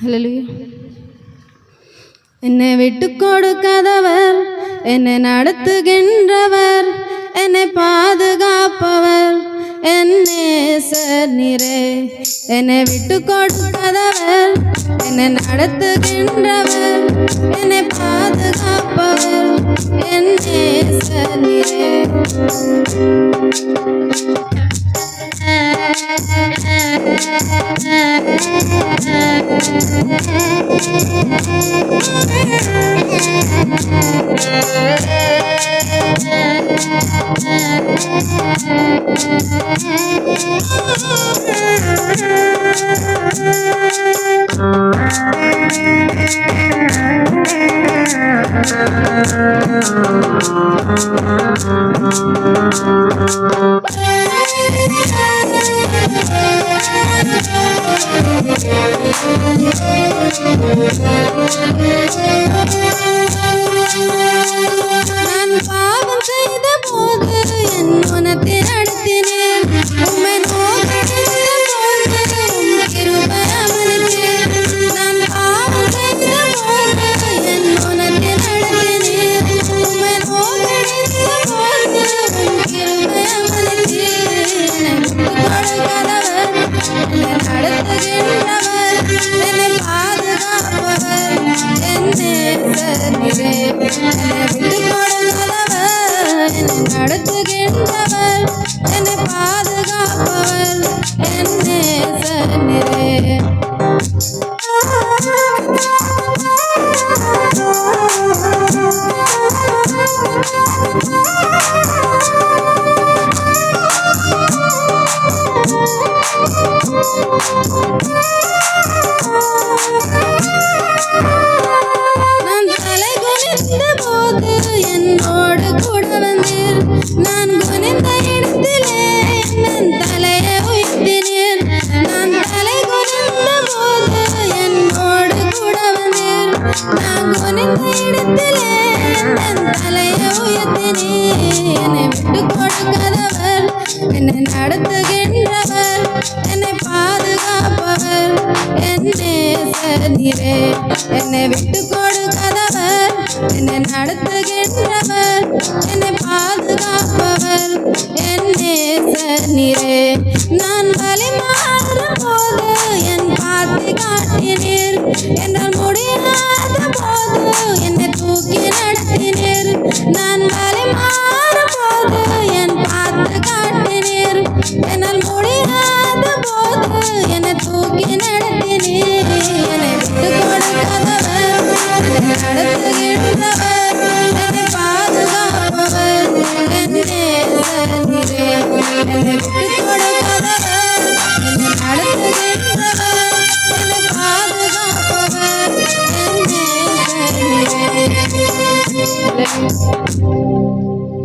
ஹல்லேலூயா. என்னை விட்டு கொடுக்காதவர், என்னை நடத்துகின்றவர், என்னை பாதுகாப்பவர் என் நேசர் நீரே. என்னை விட்டு கொடுக்காதவர், என்னை நடத்துகின்றவர், என்னை பாதுகாப்பவர் என் நேசர் நீரே. நான் பாவம் செய்த போது என் மனத்தை நடத்தினேன். உம்மை நோக்கின போது உம் கிருபை அமர்ந்தேன். நான் பாவம் செய்த போது என் மனத்தை நடத்தினேன். உம்மை நோக்கின போது உம் கிருபை அமர்ந்தேன். கொடுக்காதவர், என்னை நடத்துகின்றவர், என்னை பாதுகாப்பவர் என் நேசர் நீரே. என்னை விட்டு கொடுக்காதவர், என்னை நடத்துகின்றவர், என்னை பாதுகாப்பவர் என் நேசர் நீரே. நான் தலை குனிந்த போது என்னோடு கூட வந்தீர். நான் குனிந்த இடத்திலே என் தலையை உயர்த்தினீர். நான் தலை குனிந்த போது என்னோடு கூட வந்தீர். நான் குனிந்த இடத்திலே என் தலையை உயர்த்தினீர். என்னை விட்டு கொடுக்காதவர், என்னை நடத்துகின்றவர், என்னை பாதுகாப்பவர் என் நேசர் நீரே. என்னை விட்டு கொடுக்காதவர், என்னை நடத்துகின்றவர், என்னை பாதுகாப்பவர் என் நேசர் நீரே. நான் வழி மாறும் போது என் பாத்தை காட்டினீர். என்னால் முடியாத போது என்னை தூக்கி நடத்தினீர். நான் வழி மாறும் போது என் பாத்தை காட்டினீர். என்னால் முடியாத போது என்னை தூக்கி நடத்தினீர். என்னை விட்டு கொடுக்காதவர், என்னை நடத்துகின்றவர், என்னை பாதுகாப்பவர் என் நேசர் நீரே. என்னை விட்டு கொடுக்காதவர், என்னை நடத்துகின்றவர், என்னை பாதுகாப்பவர் என் நேசர் நீரே.